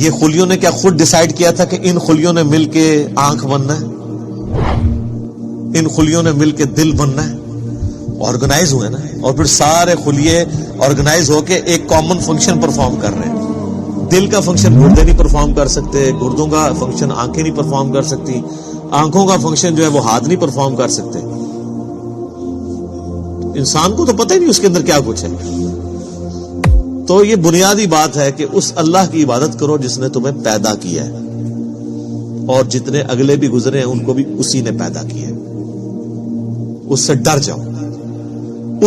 یہ خلیوں نے کیا خود ڈیسائیڈ کیا تھا کہ ان خلیوں نے مل کے آنکھ بننا ہے، ان خلیوں نے مل کے دل بننا ہے؟ آرگنائز ہوئے نا، اور پھر سارے خلیے آرگنائز ہو کے ایک کامن فنکشن پرفارم کر رہے ہیں۔ دل کا فنکشن گردے نہیں پرفارم کر سکتے، گردوں کا فنکشن آنکھیں نہیں پرفارم کر سکتی، آنکھوں کا فنکشن جو ہے وہ ہاتھ نہیں پرفارم کر سکتے۔ انسان کو تو پتہ ہی نہیں اس کے اندر کیا کچھ ہے۔ تو یہ بنیادی بات ہے کہ اس اللہ کی عبادت کرو جس نے تمہیں پیدا کیا ہے، اور جتنے اگلے بھی گزرے ہیں ان کو بھی اسی نے پیدا کیا ہے۔ اس سے ڈر جاؤ،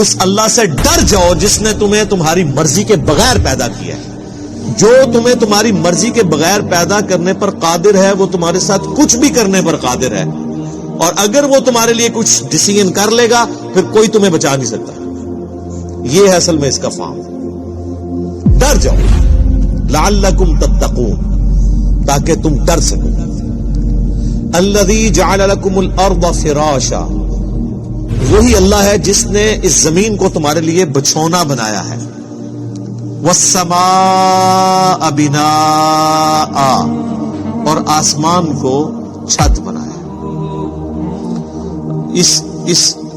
اس اللہ سے ڈر جاؤ جس نے تمہیں تمہاری مرضی کے بغیر پیدا کیا ہے۔ جو تمہیں تمہاری مرضی کے بغیر پیدا کرنے پر قادر ہے وہ تمہارے ساتھ کچھ بھی کرنے پر قادر ہے، اور اگر وہ تمہارے لیے کچھ ڈیسیژن کر لے گا پھر کوئی تمہیں بچا نہیں سکتا۔ یہ ہے اصل میں اس کا فارم۔ ڈر جاؤ لعلکم تتقون، تاکہ تم ڈر سکو۔ الذی جعل لکم الارض فراشا، وہی اللہ ہے جس نے اس زمین کو تمہارے لیے بچھونا بنایا ہے۔ والسماء بناء، اور آسمان کو چھت بنایا۔ اس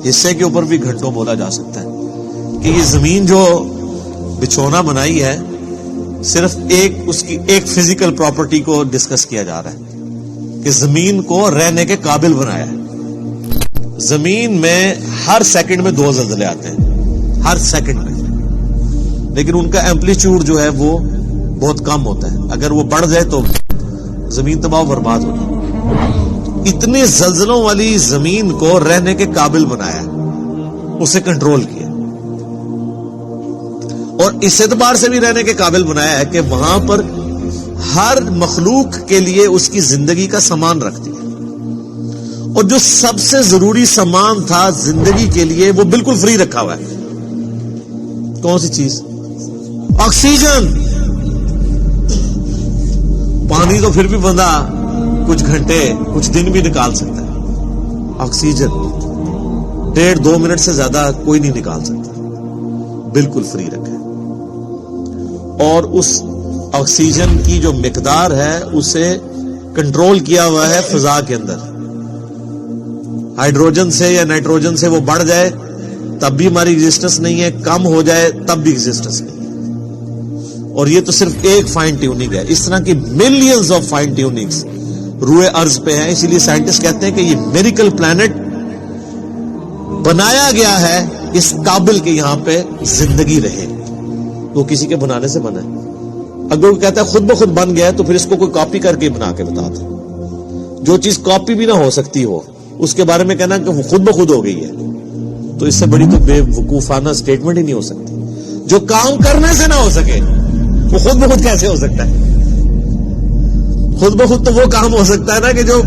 حصے کے اوپر بھی گھنٹوں بولا جا سکتا ہے کہ یہ زمین جو بچھونا بنائی ہے، صرف اس کی ایک فزیکل پراپرٹی کو ڈسکس کیا جا رہا ہے کہ زمین کو رہنے کے قابل بنایا ہے۔ زمین میں ہر سیکنڈ میں 2 زلزلے آتے ہیں، ہر سیکنڈ میں، لیکن ان کا ایمپلیٹیوڈ جو ہے وہ بہت کم ہوتا ہے۔ اگر وہ بڑھ جائے تو زمین تباہ و برباد ہو جائے۔ اتنے زلزلوں والی زمین کو رہنے کے قابل بنایا، اسے کنٹرول کیا، اور اس اعتبار سے بھی رہنے کے قابل بنایا ہے کہ وہاں پر ہر مخلوق کے لیے اس کی زندگی کا سامان رکھتی ہے، اور جو سب سے ضروری سامان تھا زندگی کے لیے وہ بالکل فری رکھا ہوا ہے۔ کون سی چیز؟ آکسیجن۔ پانی تو پھر بھی بندہ کچھ گھنٹے کچھ دن بھی نکال سکتا ہے، آکسیجن 1.5-2 منٹ سے زیادہ کوئی نہیں نکال سکتا، بالکل فری رکھا ہے۔ اور اس آکسیجن کی جو مقدار ہے اسے کنٹرول کیا ہوا ہے فضا کے اندر۔ ہائیڈروجن سے یا نائٹروجن سے وہ بڑھ جائے تب بھی ہماری ایگزسٹنس نہیں ہے، کم ہو جائے تب بھی ایگزسٹنس نہیں ہے۔ اور یہ تو صرف ایک فائن ٹیوننگ ہے، اس طرح کی ملینز آف فائن ٹیوننگز روئے ارض پہ ہیں۔ اسی لیے سائنٹسٹ کہتے ہیں کہ یہ میریکل پلانٹ بنایا گیا ہے اس قابل کہ یہاں پہ زندگی رہے، وہ کسی کے بنانے سے بنا ہے۔ اگر وہ کہتا ہے خود بخود بن گیا ہے تو پھر اس کو کوئی کاپی کر کے بنا کے بتا دے۔ جو چیز کاپی بھی نہ ہو سکتی ہو اس کے بارے میں کہنا کہ وہ خود بخود ہو گئی ہے، تو اس سے بڑی تو بے وقوفانہ سٹیٹمنٹ ہی نہیں ہو سکتی۔ جو کام کرنے سے نہ ہو سکے وہ خود بخود کیسے ہو سکتا ہے؟ خود بخود تو وہ کام ہو سکتا ہے نا کہ جو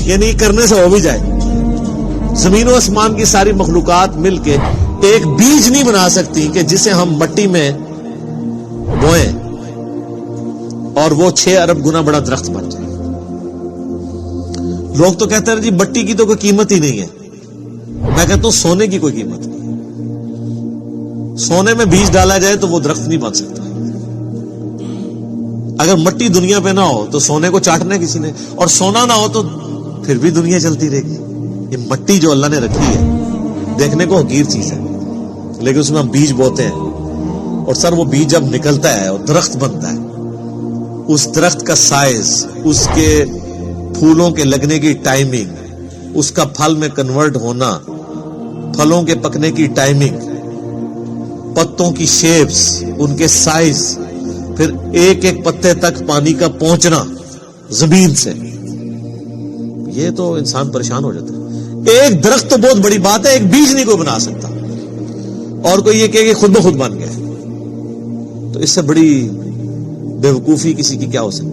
یعنی کرنے سے ہو بھی جائے۔ زمین و آسمان کی ساری مخلوقات مل کے ایک بیج نہیں بنا سکتی کہ جسے ہم مٹی میں بوئیں اور وہ 6 ارب گنا بڑا درخت بن جائے۔ لوگ تو کہتے ہیں جی مٹی کی تو کوئی قیمت ہی نہیں ہے۔ میں کہتا ہوں سونے کی کوئی قیمت نہیں۔ سونے میں بیج ڈالا جائے تو وہ درخت نہیں بن سکتا۔ اگر مٹی دنیا پہ نہ ہو تو سونے کو چاٹنا ہے کسی نے، اور سونا نہ ہو تو پھر بھی دنیا چلتی رہے گی۔ یہ مٹی جو اللہ نے رکھی ہے دیکھنے کو حقیر چیز ہے، لیکن اس میں ہم بیج بوتے ہیں، اور سر وہ بیج جب نکلتا ہے اور درخت بنتا ہے، اس درخت کا سائز، اس کے پھولوں کے لگنے کی ٹائمنگ، اس کا پھل میں کنورٹ ہونا، پھلوں کے پکنے کی ٹائمنگ، پتوں کی شیپس، ان کے سائز، پھر ایک ایک پتے تک پانی کا پہنچنا زمین سے، یہ تو انسان پریشان ہو جاتا ہے۔ ایک درخت تو بہت بڑی بات ہے، ایک بیج نہیں کوئی بنا سکتا، اور کوئی یہ کہ خود بخود بن گیا، تو اس سے بڑی بے وقوفی کسی کی کیا ہو سکتی؟